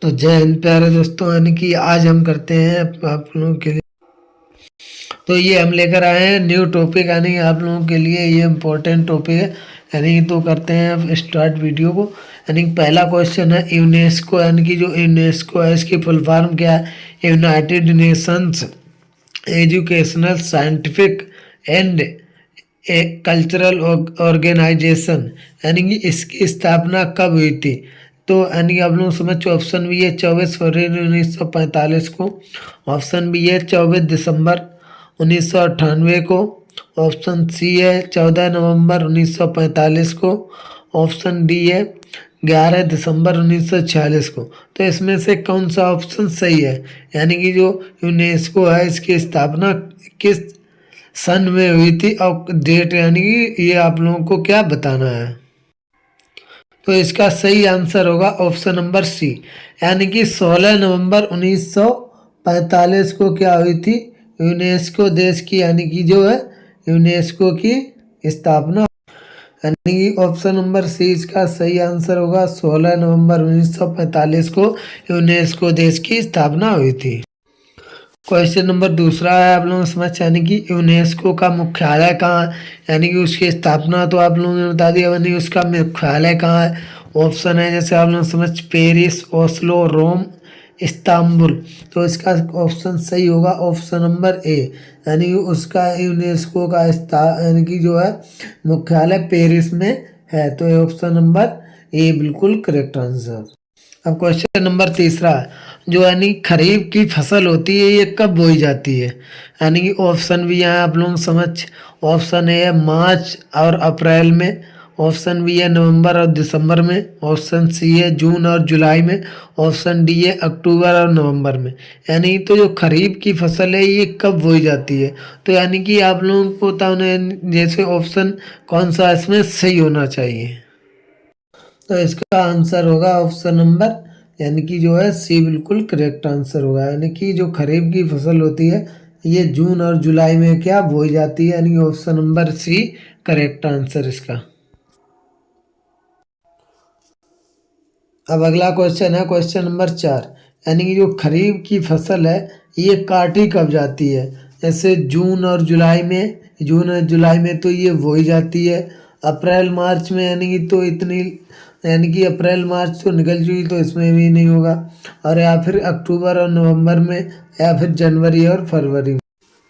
तो जय हिंद प्यारे दोस्तों, यानी कि आज हम करते हैं आप लोगों के लिए। तो ये हम लेकर आए हैं न्यू टॉपिक, यानी आप लोगों के लिए ये इम्पोर्टेंट टॉपिक है। यानी तो करते हैं अब स्टार्ट वीडियो को। यानी पहला क्वेश्चन है यूनेस्को, यानी कि जो यूनेस्को है इसकी फुल फॉर्म क्या है? United Nations Educational Scientific and a Cultural Organisation. यानी कि इसकी स्थापना कब हुई थी? तो यानी कि आप लोग समझ, ऑप्शन बी है 24 फरवरी 1945 को। ऑप्शन बी है 24 दिसंबर 1998 को। ऑप्शन सी है 14 नवंबर 1945 को। ऑप्शन डी है 11 दिसंबर 1946 को। तो इसमें से कौन सा ऑप्शन सही है? यानी कि जो यूनेस्को है इसकी स्थापना किस सन में हुई थी और डेट, यानी कि ये आप लोगों को क्या बताना है। तो इसका सही आंसर होगा ऑप्शन नंबर सी, यानी कि 16 नवंबर 1945 को क्या हुई थी? यूनेस्को देश की, यानी कि जो है यूनेस्को की स्थापना। यानी कि ऑप्शन नंबर सी इसका सही आंसर होगा। 16 नवंबर 1945 को यूनेस्को देश की स्थापना हुई थी। क्वेश्चन नंबर दूसरा है आप लोगों को समझ, यानी कि यूनेस्को का मुख्यालय कहाँ है? यानी कि उसकी स्थापना तो आप लोगों ने बता दिया, यानी उसका मुख्यालय कहाँ है? ऑप्शन है जैसे आप लोग समझ, पेरिस, ओस्लो, रोम, इस्तांबुल। तो इसका ऑप्शन सही होगा ऑप्शन नंबर ए, यानी कि उसका यूनेस्को का यानी कि जो है मुख्यालय पेरिस में है। तो ये ऑप्शन नंबर ए बिल्कुल करेक्ट आंसर। अब क्वेश्चन नंबर तीसरा है, जो यानी खरीफ की फसल होती है ये कब बोई जाती है? यानी कि ऑप्शन भी यहाँ आप लोग समझ, ऑप्शन ए है मार्च और अप्रैल में। ऑप्शन बी है नवंबर और दिसंबर में। ऑप्शन सी है जून और जुलाई में। ऑप्शन डी है अक्टूबर और नवंबर में। यानी तो जो खरीफ की फसल है ये कब बोई जाती है? तो यानी कि आप लोगों को पता होना जैसे ऑप्शन कौन सा इसमें सही होना चाहिए। तो इसका आंसर होगा ऑप्शन नंबर, यानी कि जो है सी बिल्कुल करेक्ट आंसर होगा। यानी कि जो खरीफ की फसल होती है ये जून और जुलाई में क्या बोई जाती है, यानी कि option number C correct answer इसका। अब अगला क्वेश्चन है क्वेश्चन नंबर 4, यानी कि जो खरीफ की फसल है ये काटी कब जाती है? जैसे जून और जुलाई में, जून और जुलाई में तो ये बोई जाती है। अप्रैल मार्च में, यानी कि तो इतनी, यानी कि अप्रैल मार्च तो निकल चुकी तो इसमें भी नहीं होगा। और या फिर अक्टूबर और नवंबर में, या फिर जनवरी और फरवरी में।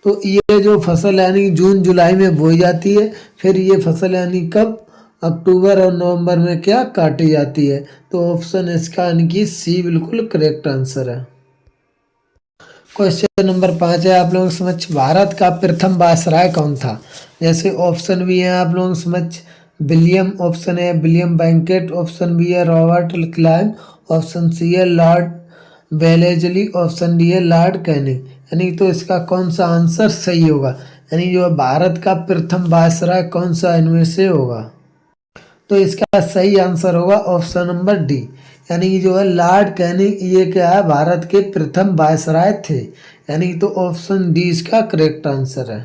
तो ये जो फसल यानी कि जून जुलाई में बोई जाती है, फिर ये फसल यानी कब? अक्टूबर और नवंबर में क्या काटी जाती है। तो ऑप्शन इसका यानी कि सी बिल्कुल करेक्ट आंसर है। क्वेश्चन नंबर 5 है आप लोगों को समझ, भारत का प्रथम वायसराय कौन था? जैसे ऑप्शन भी है आप लोगों को समझ, विलियम। ऑप्शन है विलियम बैंकेट। ऑप्शन बी है रॉबर्ट क्लाइव। ऑप्शन सी है लॉर्ड बेलेजली। ऑप्शन डी है लॉर्ड कैनिंग। यानी तो इसका कौन सा आंसर सही होगा? यानी जो भारत का प्रथम वायसराय कौन सा इनमें से होगा? तो इसका सही आंसर होगा ऑप्शन नंबर डी, यानी कि जो है लॉर्ड कैनिंग ये क्या है, भारत के प्रथम वायसराय थे। यानी कि तो ऑप्शन डी इसका करेक्ट आंसर है।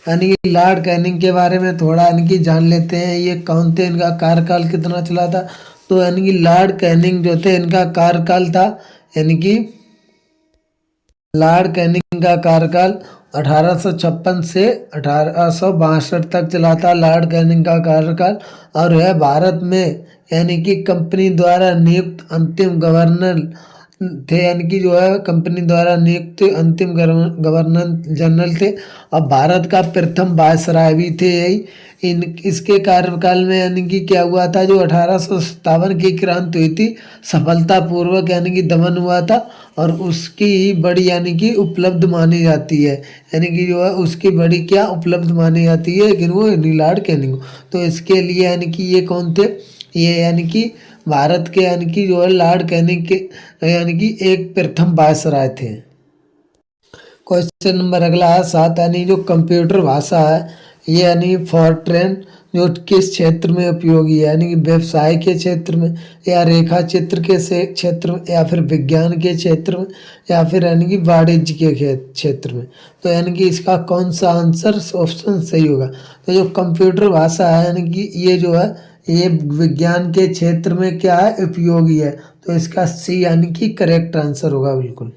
यानी कि लॉर्ड कैनिंग के बारे में थोड़ा यानी कि जान लेते हैं, ये कौन थे, इनका कार्यकाल कितना चला था। तो यानी कि लॉर्ड कैनिंग जो थे इनका कार्यकाल था, यानी कि लॉर्ड कैनिंग का कार्यकाल 1856 से 1862 तक चला था लॉर्ड कैनिंग का कार्यकाल। और यह भारत में यानी कि कंपनी द्वारा नियुक्त अंतिम गवर्नर थे, यानी कि जो है कंपनी द्वारा नियुक्त अंतिम गवर्नर जनरल थे। और भारत का प्रथम वायसराय भी थे यही। इन इसके कार्यकाल में यानी कि क्या हुआ था, जो 1857 की क्रांति हुई थी सफलतापूर्वक यानी कि दमन हुआ था। और उसकी ही बड़ी यानी कि उपलब्ध मानी जाती है, यानी कि जो है उसकी बड़ी क्या उपलब्ध मानी जाती है, लेकिन वो लॉर्ड कैनिंग। तो इसके लिए यानी कि ये कौन थे, ये यानी कि भारत के यानी कि जो है लॉर्ड कैनिंग के यानी कि एक प्रथम वायसराय थे। क्वेश्चन नंबर अगला है 7, यानी जो कंप्यूटर भाषा है ये यानी फॉरट्रेन जो किस क्षेत्र में उपयोगी है? यानी कि व्यवसाय के क्षेत्र में, या रेखा चित्र के से क्षेत्र में, या फिर विज्ञान के क्षेत्र में, या फिर यानी कि वाणिज्य के क्षेत्र में। तो यानी कि इसका कौन सा आंसर ऑप्शन सही होगा? तो जो कंप्यूटर भाषा है यानी कि ये जो है ये विज्ञान के क्षेत्र में क्या है, उपयोगी है। तो इसका सी यानी कि करेक्ट आंसर होगा बिल्कुल।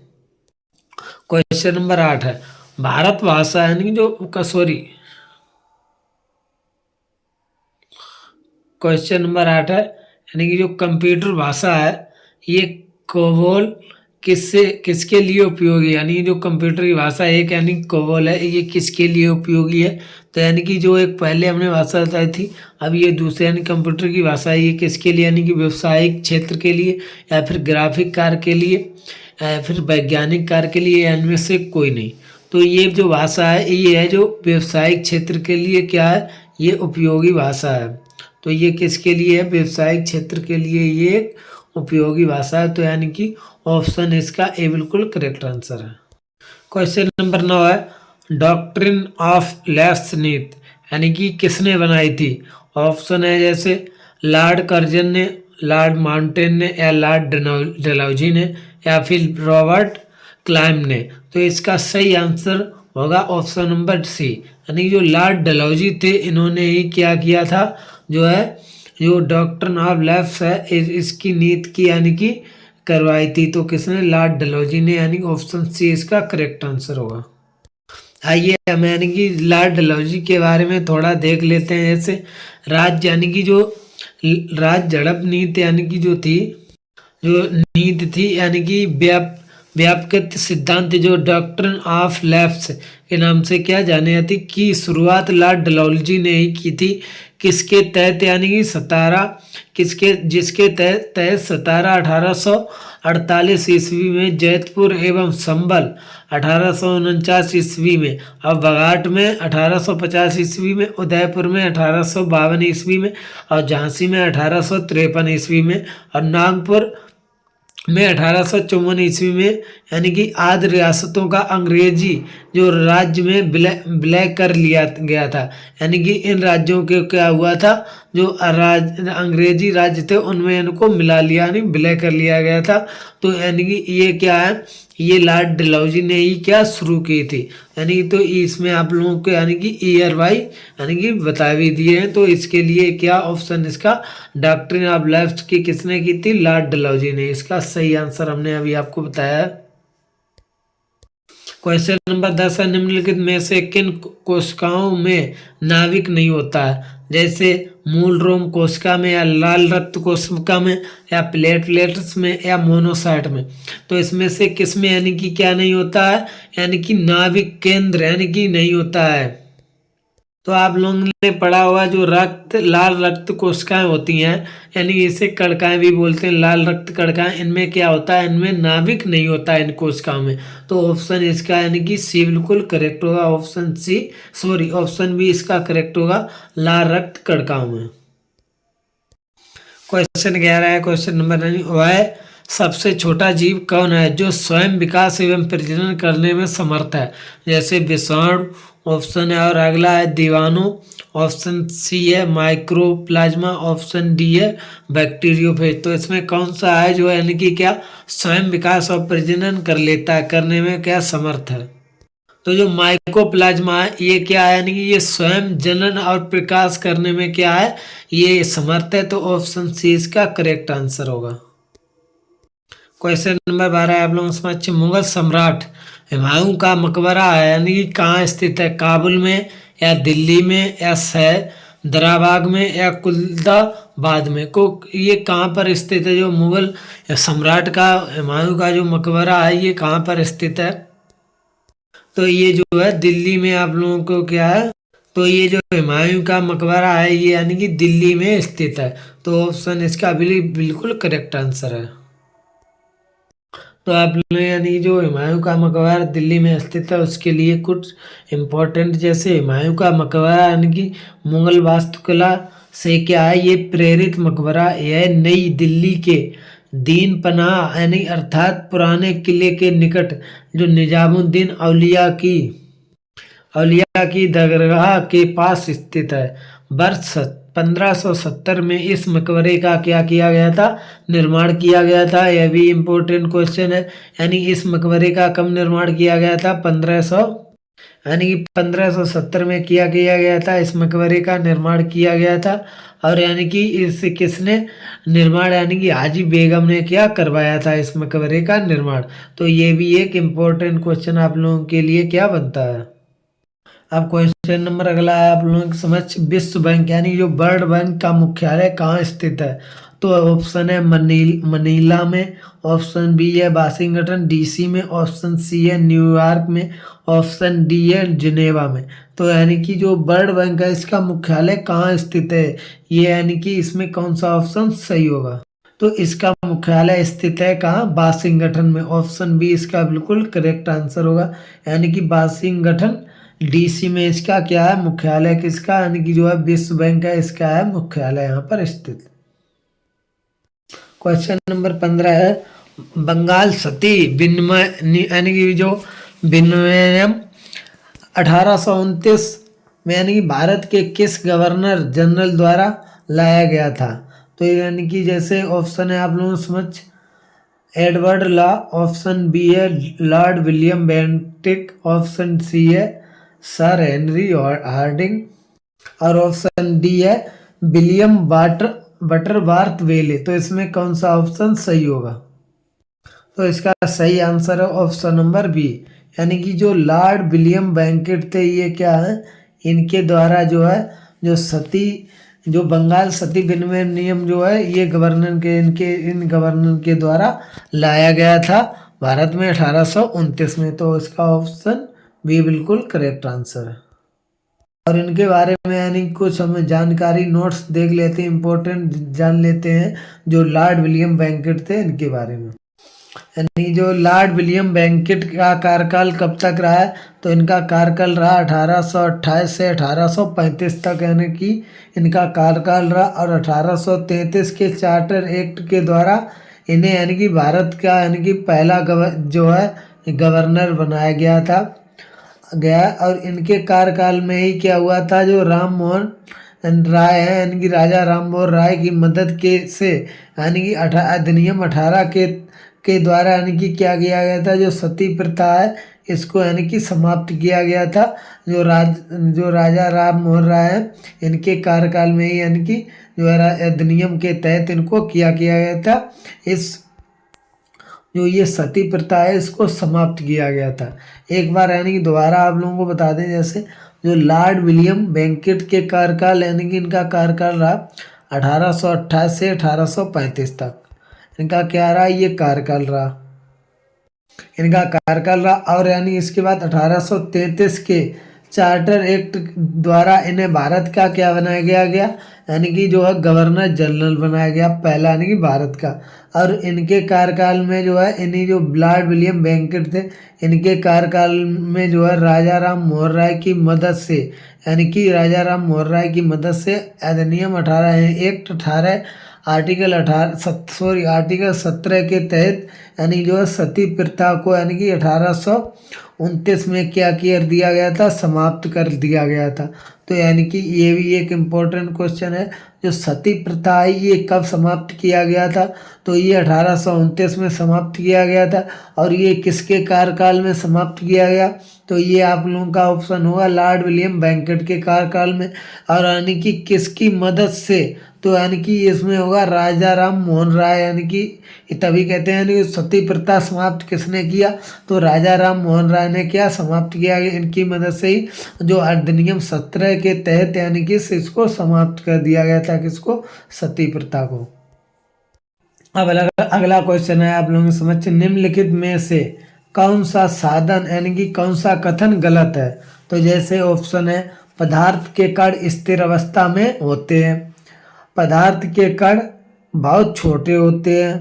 क्वेश्चन नंबर 8 है, भारत भाषा यानी कि जो सॉरी क्वेश्चन नंबर 8 है, यानी कि जो कंप्यूटर भाषा है ये कोबोल किसके लिए उपयोगी है, यानी जो कंप्यूटर की भाषा एक यानी कोबोल है, ये किसके लिए उपयोगी है। तो यानी कि जो एक पहले हमने भाषा बताई थी, अब ये दूसरे यानी कंप्यूटर की भाषा है, ये किसके लिए, यानी कि व्यावसायिक क्षेत्र के लिए या फिर ग्राफिक कार्य के लिए या फिर वैज्ञानिक कार्य के लिए, या इनमें से कोई नहीं। तो ये जो भाषा है ये है जो व्यावसायिक क्षेत्र के लिए क्या है, ये उपयोगी भाषा है। तो ये किसके लिए है, व्यवसायिक क्षेत्र के लिए ये एक उपयोगी भाषा है। तो यानी कि ऑप्शन इसका ए बिल्कुल करेक्ट आंसर है। क्वेश्चन नंबर 9 है, डॉक्ट्रिन ऑफ लेब्निज यानी कि किसने बनाई थी। ऑप्शन है जैसे लॉर्ड कर्जन ने, लॉर्ड माउंटेन ने, या लॉर्ड डलहौजी ने, या फिर रॉबर्ट क्लाइम ने। तो इसका सही आंसर होगा ऑप्शन नंबर सी, यानी जो लॉर्ड डलहौजी थे इन्होंने ही क्या किया था, जो है जो डॉक्ट्रिन ऑफ लेब्स है इसकी नीति की यानी कि करवाई थी। तो किसने, लॉर्ड डलहौजी ने, यानी ऑप्शन सी इसका करेक्ट आंसर होगा। आइए हम यानी कि लॉर्ड डलहौजी के बारे में थोड़ा देख लेते हैं। जैसे राज्य यानी कि जो राज्य झड़प नीति यानी कि जो थी, जो नीति थी यानी कि व्यापक सिद्धांत जो डॉक्ट्रिन ऑफ लेब्स के नाम से क्या जाने जाती, की शुरुआत लॉर्ड डलहौजी ने ही की थी। किसके तहत, यानी कि 17 जिसके तहत 17 1848 ईस्वी में जयपुर एवं संभल 1849 ईस्वी में, और बघाट में 1850 ईस्वी में, उदयपुर में 1852 ईस्वी में, और झांसी में 1853 ईस्वी में, और नागपुर में 1854 ईस्वी में, यानी कि आधि रियासतों का अंग्रेजी जो राज्य में विलय कर लिया गया था। यानी कि इन राज्यों के क्या हुआ था, जो अंग्रेजी राज्य थे उनमें इनको मिला लिया यानी विलय कर लिया गया था। तो यानी कि ये क्या है, ये लॉर्ड डलहौजी ने ही क्या शुरू की थी। यानी तो इसमें आप लोगों को यानी कि ईयर वाई यानी कि बता भी दिए हैं। तो इसके लिए क्या ऑप्शन इसका डॉक्ट्रिन ऑफ लेब्स की किसने की थी, लॉर्ड डलहौजी ने। इसका सही आंसर हमने अभी आपको बताया है। क्वेश्चन नंबर 10 है, निम्नलिखित में से किन कोशिकाओं में नाभिक नहीं होता है। जैसे मूल रोम कोशिका में, या लाल रक्त कोशिका में, या प्लेटलेट्स में, या मोनोसाइट में। तो इसमें से किस में यानी कि क्या नहीं होता है, यानी कि नाभिक केंद्र यानी कि नहीं होता है। तो आप लोगों ने पढ़ा होगा जो लाल रक्त कोशिकाएं होती हैं, यानी इसे कणकाएं भी बोलते हैं, लाल रक्त कणकाएं, इनमें क्या होता है, इनमें नाभिक नहीं होता है इन कोशिकाओं में। तो ऑप्शन इसका यानी कि सी बिल्कुल करेक्ट होगा, option C sorry option B इसका करेक्ट होगा, लाल रक्त कणकाओं में। क्वेश्चन 11 है, क्वेश्चन नंबर 9, वह सबसे छोटा जीव कौन है जो स्वयं विकास एवं प्रजनन करने में समर्थ है। जैसे विषाणु ऑप्शन है, और अगला है दीवाणु, ऑप्शन सी है माइक्रोप्लाज्मा, ऑप्शन डी है बैक्टीरियोफेज। तो इसमें कौन सा है जो यानी कि क्या स्वयं विकास और प्रजनन कर लेता है, करने में क्या समर्थ है। तो जो माइकोप्लाज्मा है ये क्या है, यानी कि ये स्वयं जनन और प्रकाश करने में क्या है, ये समर्थ है। तो ऑप्शन सी इसका करेक्ट आंसर होगा। क्वेश्चन नंबर 12 आप लोगों समझ, मुगल सम्राट हुमायूं का मकबरा है यानी कि कहाँ स्थित है, काबुल में, या दिल्ली में, या हैदराबाद में, या कुल्दाबाद में। को ये कहाँ पर स्थित है, जो मुगल सम्राट का हुमायूं का जो मकबरा है ये कहाँ पर स्थित है। तो ये जो है दिल्ली में आप लोगों को क्या है, तो ये जो हुमायूं का मकबरा है ये यानी कि दिल्ली में स्थित है। तो ऑप्शन इसका बिल्कुल करेक्ट आंसर है। तो आप लोग यानी जो हुमायूं का मकबरा दिल्ली में स्थित है उसके लिए कुछ इम्पोर्टेंट, जैसे हुमायूं का मकबरा यानी कि मुगल वास्तुकला से क्या है, ये प्रेरित मकबरा यह नई दिल्ली के दीन पनाह यानी अर्थात पुराने किले के निकट जो निजामुद्दीन औलिया की दरगाह के पास स्थित है। वर्ष 1570 में इस मकबरे का क्या किया गया था, निर्माण किया गया था। यह भी इम्पोर्टेंट क्वेश्चन है, यानी इस मकबरे का कब निर्माण किया गया था, 1500 यानी कि 1570 में किया गया था, इस मकबरे का निर्माण किया गया था। और यानी कि इस किसने निर्माण, यानी कि हाजी बेगम ने क्या करवाया था इस मकबरे का निर्माण। तो ये भी एक इम्पोर्टेंट क्वेश्चन आप लोगों के लिए क्या बनता है। अब क्वेश्चन नंबर अगला है आप लोगों के समझ, विश्व बैंक यानी जो वर्ल्ड बैंक का मुख्यालय कहाँ स्थित है। तो ऑप्शन है मनीला में, ऑप्शन बी है वाशिंगटन डीसी में, ऑप्शन सी है न्यूयॉर्क में, ऑप्शन डी है जिनेवा में। तो यानी कि जो वर्ल्ड बैंक है इसका मुख्यालय कहाँ स्थित है, ये यानी कि इसमें कौन सा ऑप्शन सही होगा। तो इसका मुख्यालय स्थित है कहाँ, वाशिंगटन में। ऑप्शन बी इसका बिल्कुल करेक्ट आंसर होगा, यानी कि वाशिंगटन डीसी में इसका क्या है मुख्यालय, किसका, यानी कि जो है विश्व बैंक है इसका है मुख्यालय यहाँ पर स्थित। क्वेश्चन नंबर 15 है, बंगाल सती विनिमय यानी कि जो विनिमयम 1829 में यानी कि भारत के किस गवर्नर जनरल द्वारा लाया गया था। तो यानी कि जैसे ऑप्शन है आप लोगों को समझ, एडवर्ड लॉ, ऑप्शन बी है Lord William Bentinck, option C है सर हेनरी हार्डिंग, और ऑप्शन डी है विलियम बटरवर्थ वेले। तो इसमें कौन सा ऑप्शन सही होगा। तो इसका सही आंसर है ऑप्शन नंबर बी, यानी कि जो लॉर्ड विलियम बेंटिक थे ये क्या है, इनके द्वारा जो है जो सती जो बंगाल सती विनिमय नियम जो है ये गवर्नर के इन गवर्नर के द्वारा लाया गया था भारत में 1829 में। तो इसका ऑप्शन बी बिल्कुल करेक्ट आंसर है। और इनके बारे में यानी कुछ हमें जानकारी नोट्स देख लेते हैं, इंपॉर्टेंट जान लेते हैं जो लॉर्ड विलियम बेंटिक थे इनके बारे में। यानी जो लॉर्ड विलियम बेंटिक का कार्यकाल कब तक रहा है, तो इनका कार्यकाल रहा 1828 से 1835 तक, यानी कि इनका कार्यकाल रहा। और 1833 के चार्टर एक्ट के द्वारा इन्हें यानी कि भारत का यानी कि पहला जो है गवर्नर बनाया गया। और इनके कार्यकाल में ही क्या हुआ था, जो राम मोहन राय है यानी कि राजा राम मोहन राय की मदद के से यानी कि अधिनियम 18 के द्वारा यानी कि क्या किया गया था, जो सती प्रथा है इसको यानी कि समाप्त किया गया था। जो राजा राम मोहन राय है इनके कार्यकाल में ही यानी कि जो है अधिनियम के तहत इनको किया गया था। इस जो ये सती प्रथा है इसको समाप्त किया गया था। एक बार यानी कि दोबारा आप लोगों को बता दें, जैसे जो लॉर्ड विलियम बेंटिक के कार्यकाल यानी कि इनका कार्यकाल रहा 1828 से 1835 तक, इनका क्या रहा, ये कार्यकाल रहा, इनका कार्यकाल रहा। और यानी इसके बाद 1833 के चार्टर एक्ट द्वारा इन्हें भारत का क्या बनाया गया यानी कि जो है गवर्नर जनरल बनाया गया पहला यानी कि भारत का। और इनके कार्यकाल में जो है इन्हीं जो लॉर्ड विलियम बेंटिक थे इनके कार्यकाल में जो है राजा राम मोहन राय की मदद से यानी कि राजा राम मोहन राय की मदद से अधिनियम 18 आर्टिकल 17 के तहत यानी जो है सती प्रथा को यानी कि 1829 में क्या कर दिया गया था, समाप्त कर दिया गया था। तो यानी कि ये भी एक इम्पोर्टेंट क्वेश्चन है, जो सती प्रथा है ये कब समाप्त किया गया था, तो ये 1829 में समाप्त किया गया था। और ये किसके कार्यकाल में समाप्त किया गया, तो ये आप लोगों का ऑप्शन होगा लॉर्ड विलियम बेंटिक के कार्यकाल में। और यानी कि किसकी मदद से, तो यानी कि इसमें होगा राजा राम मोहन राय, यानी कि तभी कहते हैं यानी सती प्रथा समाप्त किसने किया, तो राजा राम मोहन राय ने क्या समाप्त किया, इनकी मदद से ही जो अधिनियम 17 के तहत यानी कि इसको समाप्त कर दिया गया था, किसको, सती प्रथा को। अब अगला क्वेश्चन है आप लोगों के समझ, निम्नलिखित में से कौन सा साधन यानी कि कौन सा कथन गलत है। तो जैसे ऑप्शन है, पदार्थ के कण स्थिर अवस्था में होते हैं, पदार्थ के कण बहुत छोटे होते हैं,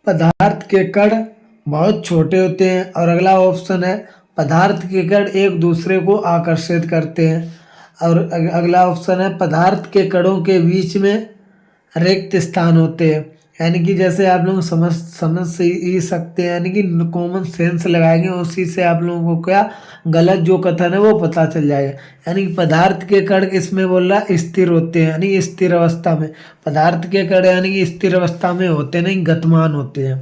पदार्थ के कण बहुत छोटे होते हैं। और अगला ऑप्शन है, पदार्थ के कण एक दूसरे को आकर्षित करते हैं। और अगला ऑप्शन है, पदार्थ के कणों के बीच में रिक्त स्थान होते हैं। यानी कि जैसे आप लोग समझ ही सकते हैं, यानी कि कॉमन सेंस लगाएंगे उसी से आप लोगों को क्या गलत जो कथन है वो पता चल जाएगा। यानी कि पदार्थ के कण इसमें बोल रहा स्थिर होते हैं, यानी स्थिर अवस्था में, पदार्थ के कण यानी कि स्थिर अवस्था में होते नहीं, गतिमान होते हैं।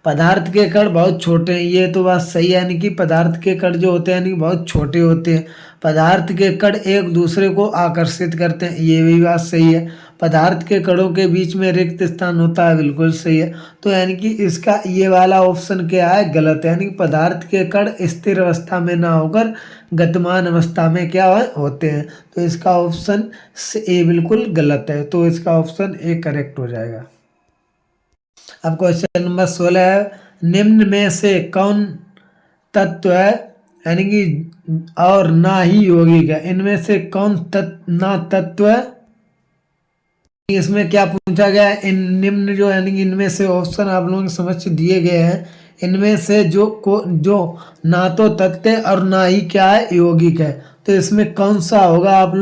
पदार्थ के कण बहुत छोटे हैं, ये तो बात सही है, यानी कि पदार्थ के कण जो होते हैं यानी कि बहुत छोटे होते हैं। पदार्थ के कण एक दूसरे को आकर्षित करते हैं, ये भी बात सही है। पदार्थ के कणों के बीच में रिक्त स्थान होता है, बिल्कुल सही है। तो यानी कि इसका ये वाला ऑप्शन क्या है, गलत है। यानी कि पदार्थ के कण स्थिर अवस्था में ना होकर गतिमान अवस्था में क्या होते हैं। तो इसका ऑप्शन ए बिल्कुल गलत है, तो इसका ऑप्शन ए करेक्ट हो जाएगा। अब क्वेश्चन नंबर 16 है, निम्न में से कौन तत्व है यानी कि और ना ही यौगिक है, इनमें से कौन ना तत्व है। इसमें क्या पूछा गया है, इन निम्न जो यानी कि इनमें से ऑप्शन आप लोगों के समझ दिए गए हैं, इनमें से जो ना तो तत्व है और ना ही क्या है यौगिक है, तो इसमें कौन सा होगा, आप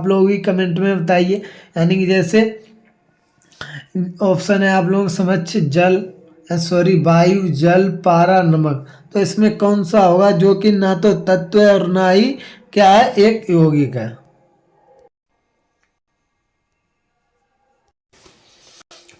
लोग भी कमेंट में बताइए। यानी कि जैसे ऑप्शन है आप लोग समझ जल वायु, जल, पारा, नमक, तो इसमें कौन सा होगा जो कि ना तो तत्व है और ना ही क्या है एक यौगिक है।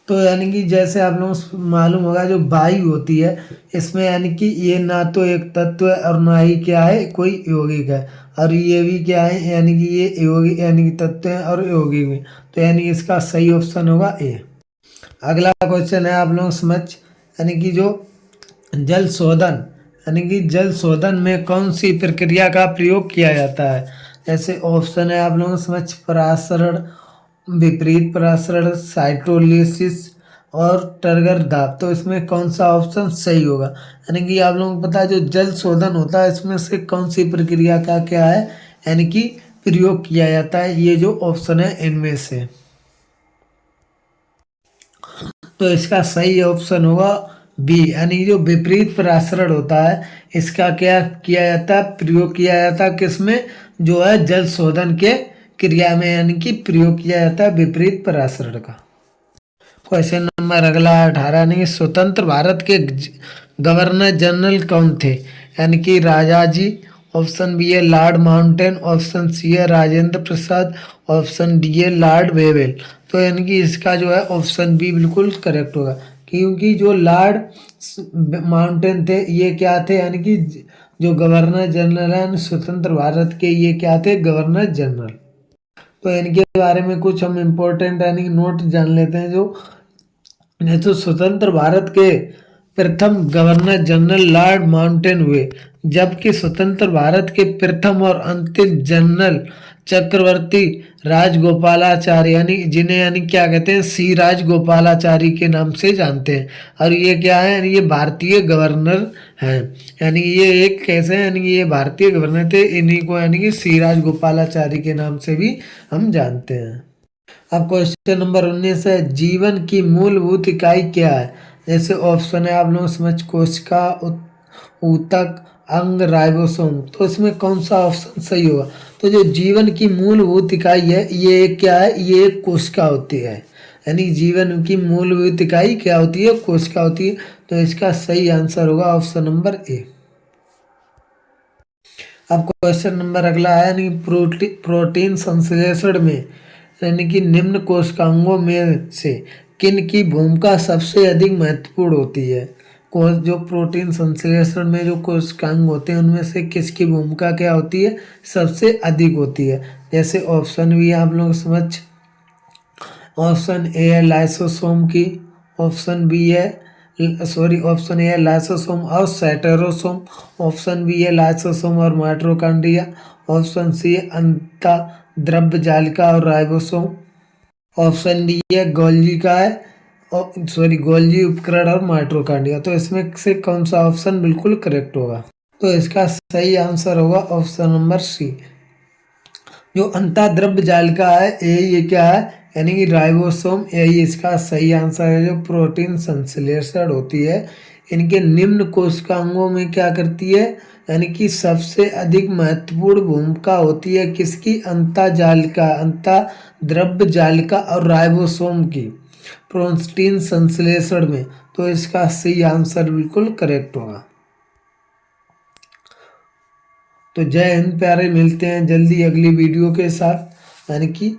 तो यानी कि जैसे आप लोगों को मालूम होगा जो वायु होती है इसमें यानी कि ये ना तो एक तत्व है और ना ही क्या है कोई यौगिक है, और ये भी क्या है यानी कि ये यौगिक यानी कि तत्व है और यौगिक भी, तो यानी इसका सही ऑप्शन होगा ए। अगला क्वेश्चन है आप लोग समझ यानी कि जो जल शोधन यानी कि जल शोधन में कौन सी प्रक्रिया का प्रयोग किया जाता है। जैसे ऑप्शन है आप लोगों को समझ परासरण, विपरीत परासरण, साइटोलिसिस और टर्गर दाब, तो इसमें कौन सा ऑप्शन सही होगा। यानी कि आप लोगों को पता है जो जल शोधन होता है इसमें से कौन सी प्रक्रिया का क्या है यानी कि प्रयोग किया जाता है, ये जो ऑप्शन है इनमें से, तो इसका सही ऑप्शन होगा बी, यानी जो विपरीत परासरण होता है इसका क्या किया जाता है प्रयोग किया जाता है किसमें, जो है जल शोधन के क्रिया में, यानी कि प्रयोग किया जाता है विपरीत परासरण का। क्वेश्चन नंबर अगला 18, यानी कि स्वतंत्र भारत के गवर्नर जनरल कौन थे। यानी कि राजा जी, ऑप्शन बी है लॉर्ड माउंटेन, ऑप्शन सी है राजेंद्र प्रसाद, ऑप्शन डी है लॉर्ड वेवेल, तो यानी कि इसका जो है ऑप्शन बी बिल्कुल करेक्ट होगा, क्योंकि जो लॉर्ड माउंटेन थे ये क्या थे यानी कि जो गवर्नर जनरल हैं स्वतंत्र भारत के, ये क्या थे गवर्नर जनरल। तो इनके बारे में कुछ हम इम्पोर्टेंट यानी कि नोट जान लेते हैं। जो तो स्वतंत्र भारत के प्रथम गवर्नर जनरल लॉर्ड माउंटेन हुए, जबकि स्वतंत्र भारत के प्रथम और अंतिम जनरल चक्रवर्ती राजगोपालाचारी यानी जिन्हें यानी क्या कहते हैं सी राजगोपालाचारी के नाम से जानते हैं, और ये क्या है यानी ये भारतीय गवर्नर हैं, यानी ये एक कैसे यानी कि ये भारतीय गवर्नर थे, इन्हीं को यानी कि सी राजगोपालाचारी के नाम से भी हम जानते हैं। अब क्वेश्चन नंबर 19 है, जीवन की मूलभूत इकाई क्या है। जैसे ऑप्शन है आप लोग समझ कोशिका, ऊतक, अंग, राइबोसोम, तो इसमें कौन सा ऑप्शन सही होगा। तो जो जीवन की मूलभूत इकाई है ये क्या है, ये एक कोशिका होती है, यानी जीवन की मूलभूत इकाई क्या होती है कोशिका होती है, तो इसका सही आंसर होगा ऑप्शन नंबर ए। अब क्वेश्चन नंबर अगला है यानी प्रोटीन संश्लेषण में यानी कि निम्न कोशिकांगों में से किन की भूमिका सबसे अधिक महत्वपूर्ण होती है। जो प्रोटीन संश्लेषण में जो कोशिकांग होते हैं उनमें से किसकी भूमिका क्या होती है सबसे अधिक होती है। जैसे ऑप्शन भी आप लोग समझ, ऑप्शन ए है लाइसोसोम की, ऑप्शन बी है ऑप्शन ए है लाइसोसोम और सेटेरोसोम, ऑप्शन बी है लाइसोसोम और माइटोकॉन्ड्रिया, ऑप्शन सी है अंतः द्रव्य जालिका और राइबोसोम, ऑप्शन डी है गोल्जी का है गोल्जी उपकरण और माइटोकॉन्ड्रिया, तो इसमें से कौन सा ऑप्शन बिल्कुल करेक्ट होगा। तो इसका सही आंसर होगा ऑप्शन नंबर सी, जो अंतः द्रव्य जालिका है ये क्या है यानी कि राइबोसोम, यही इसका सही आंसर है। जो प्रोटीन संश्लेषण होती है इनके निम्न कोशिकांगों में क्या करती है यानी कि सबसे अधिक महत्वपूर्ण भूमिका होती है किसकी, अंतः जालिका, अंतः द्रव्य जालिका और राइबोसोम की प्रोटीन संश्लेषण में, तो इसका सही आंसर बिल्कुल करेक्ट होगा। तो जय हिंद प्यारे, मिलते हैं जल्दी अगली वीडियो के साथ, यानी कि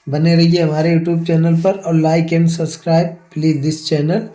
बने रहिए हमारे यूट्यूब चैनल पर और like and subscribe please this channel.